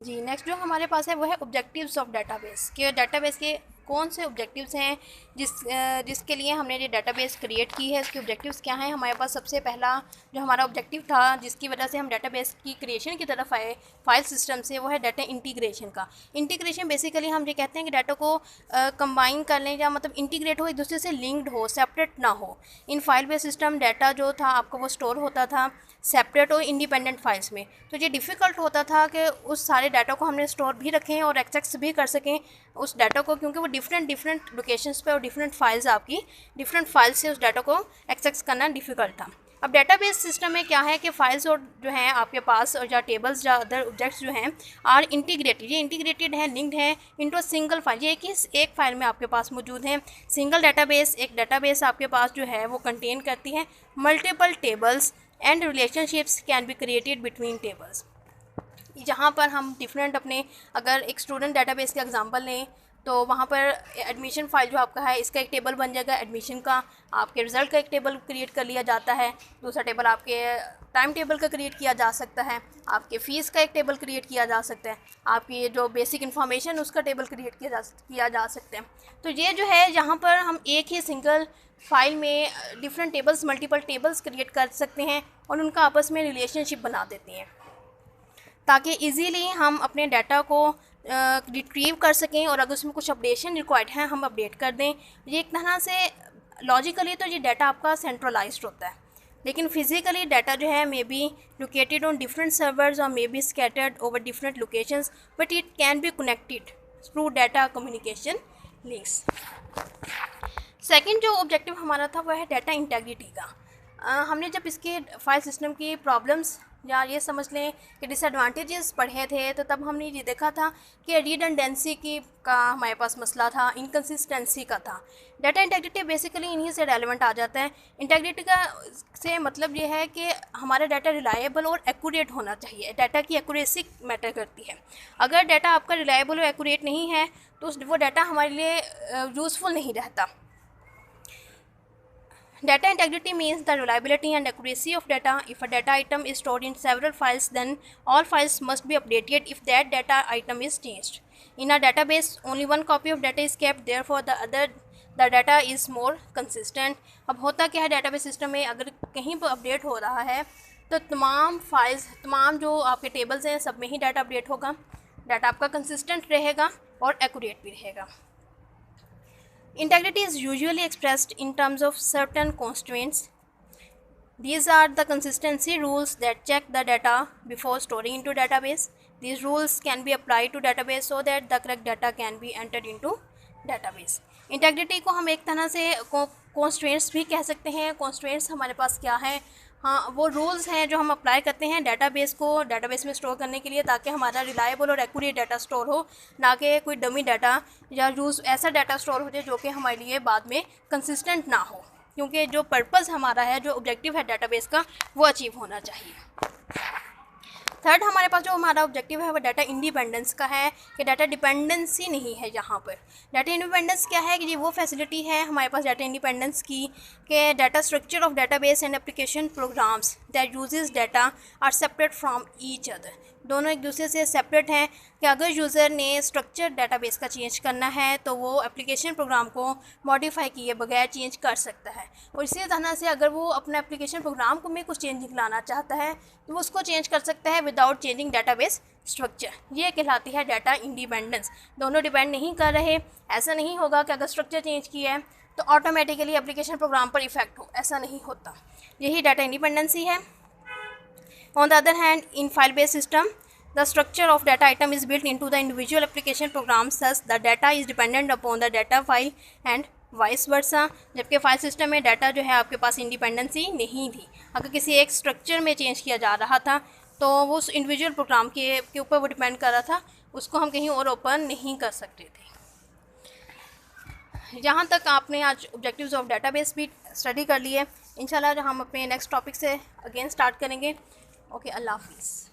जी, next जो हमारे पास है वो है ऑब्जेक्टिव्स ऑफ डेटाबेस के डेटाबेस के कौन से ऑब्जेक्टिव्स हैं जिसके लिए हमने ये डेटाबेस क्रिएट की है। इसके ऑब्जेक्टिव्स क्या हैं। हमारे पास सबसे पहला जो हमारा ऑब्जेक्टिव था जिसकी वजह से हम डेटाबेस की क्रिएशन की तरफ आए फाइल सिस्टम से, वो है डाटा इंटीग्रेशन का। इंटीग्रेशन बेसिकली हम ये कहते हैं कि डाटा को कंबाइन कर लें या मतलब इंटीग्रेट हो, एक दूसरे से लिंक्ड हो, सेपरेट ना हो। In file base system data जो था आपका वो स्टोर होता था सेपरेट और इंडिपेंडेंट फाइल्स में। तो ये डिफ़िकल्ट होता था कि उस सारे डाटा को हमने स्टोर भी रखें और एक्सेस भी कर सकें उस डाटा को, क्योंकि वो डिफरेंट लोकेशंस पे और डिफरेंट फाइल्स आपकी डिफरेंट फाइल्स से उस डाटा को एक्सेस करना डिफ़िकल्ट था। अब डेटाबेस सिस्टम में क्या है कि फाइल्स और जो हैं आपके पास और या टेबल्स या अदर ऑब्जेक्ट्स जो हैं आर इंटीग्रेटेड, ये इंटीग्रेटेड है, लिंक्ड है इनटू सिंगल फाइल। ये एक फाइल में आपके पास मौजूद है। सिंगल डाटाबेस, एक डाटाबेस आपके पास जो है वो कंटेन करती है multiple tables and relationships can be created between tables. जहाँ पर हम डिफरेंट अपने अगर एक स्टूडेंट डाटाबेस का एग्जांपल लें तो वहाँ पर एडमिशन फाइल जो आपका है इसका एक टेबल बन जाएगा एडमिशन का, आपके रिज़ल्ट का एक टेबल क्रिएट कर लिया जाता है, दूसरा टेबल आपके टाइम टेबल का क्रिएट किया जा सकता है, आपके फ़ीस का एक टेबल क्रिएट किया जा सकता है, आपकी जो बेसिक इन्फॉर्मेशन उसका टेबल क्रिएट किया जा सकता है। तो ये जो है यहाँ पर हम एक ही सिंगल फाइल में different tables multiple tables create कर सकते हैं और उनका आपस में रिलेशनशिप बना देते हैं ताकि इजीली हम अपने डाटा को रिट्रीव कर सकें और अगर उसमें कुछ अपडेशन रिक्वायर्ड है हम अपडेट कर दें। ये एक तरह से लॉजिकली तो ये डाटा आपका सेंट्रलाइज्ड होता है, लेकिन फिज़िकली डाटा जो है may be located on different servers और may be scattered over different locations, but it can be connected through data communication links. Second जो ऑब्जेक्टिव हमारा था वह है डाटा इंटेग्रिटी का। हमने जब इसके फाइल सिस्टम की प्रॉब्लम्स या ये समझ लें कि डिसएडवांटेजेस पढ़े थे तो तब हमने ये देखा था कि रिडंडेंसी का हमारे पास मसला था, इनकन्सिस्टेंसी का था। डाटा इंटेग्रिटी बेसिकली इन्हीं से रेलेवेंट आ जाता है। इंटेग्रिटी का से मतलब ये है कि हमारा डाटा रिलायबल और एक्यूरेट होना चाहिए। डाटा की एक्यूरेसी मैटर करती है। अगर डाटा आपका रिलायबल और एक्यूरेट नहीं है तो वो डाटा हमारे लिए यूज़फुल नहीं रहता। Data integrity means the reliability and accuracy of data. If a data item is stored in several files, then all files must be updated if that data item is changed. In a database, only one copy of data is kept, therefore the data is more consistent. अब होता क्या है database system में अगर कहीं पर update हो रहा है तो तमाम फाइल्स तमाम जो आपके टेबल्स हैं सब में ही डाटा अपडेट होगा, डाटा आपका कंसिस्टेंट रहेगा और एक्यूरेट भी रहेगा। Integrity is usually expressed in terms of certain constraints. These are the consistency rules that check the data before storing into database. These rules can be applied to database so that the correct data can be entered into database. Integrity को हम एक तरह से constraints भी कह सकते हैं। constraints हमारे पास क्या है, हाँ वो रूल्स हैं जो हम अप्लाई करते हैं डाटाबेस को डाटाबेस में स्टोर करने के लिए ताकि हमारा रिलायबल और एक्यूरेट डाटा स्टोर हो, ना कि कोई डमी डाटा या यूज़ ऐसा डाटा स्टोर हो जाए जो कि हमारे लिए बाद में कंसिस्टेंट ना हो, क्योंकि जो पर्पस हमारा है जो ऑब्जेक्टिव है डाटाबेस का वो अचीव होना चाहिए। थर्ड हमारे पास जो हमारा ऑब्जेक्टिव है वो डाटा इंडिपेंडेंस का है कि डाटा डिपेंडेंसी नहीं है। यहाँ पर डाटा इंडिपेंडेंस क्या है कि ये वो फैसिलिटी है हमारे पास डाटा इंडिपेंडेंस की कि data structure of database and application programs that uses data are separate from each other. दोनों एक दूसरे से सेपरेट हैं कि अगर यूज़र ने स्ट्रक्चर डाटाबेस का चेंज करना है तो वो एप्लीकेशन प्रोग्राम को मॉडिफाई किए बगैर चेंज कर सकता है, और इसी तरह से अगर वो अपना एप्लीकेशन प्रोग्राम को में कुछ चेंज लाना चाहता है तो वो उसको चेंज कर सकता है विदाउट चेंजिंग डाटाबेस स्ट्रक्चर। ये कहलाती है डाटा इंडिपेंडेंस। दोनों डिपेंड नहीं कर रहे। ऐसा नहीं होगा कि अगर स्ट्रक्चर चेंज किया है तो ऑटोमेटिकली एप्लीकेशन प्रोग्राम पर इफेक्ट हो, ऐसा नहीं होता। यही डाटा इंडिपेंडेंसी है। On the other hand, in file-based system, the structure of data item is built into the individual application programs, thus the data is dependent upon the data file and vice versa. जबकि file system में data जो है आपके पास independency नहीं थी। अगर किसी एक स्ट्रक्चर में चेंज किया जा रहा था तो वो उस इंडिविजुअल प्रोग्राम के ऊपर वो डिपेंड कर रहा था, उसको हम कहीं और ओपन नहीं कर सकते थे। यहाँ तक आपने आज ऑब्जेक्टिव्स ऑफ डाटाबेस भी स्टडी कर लिए। इंशाल्लाह हम अपने नेक्स्ट टॉपिक से अगेन स्टार्ट करेंगे। ओके, अल्लाह हाफिज़।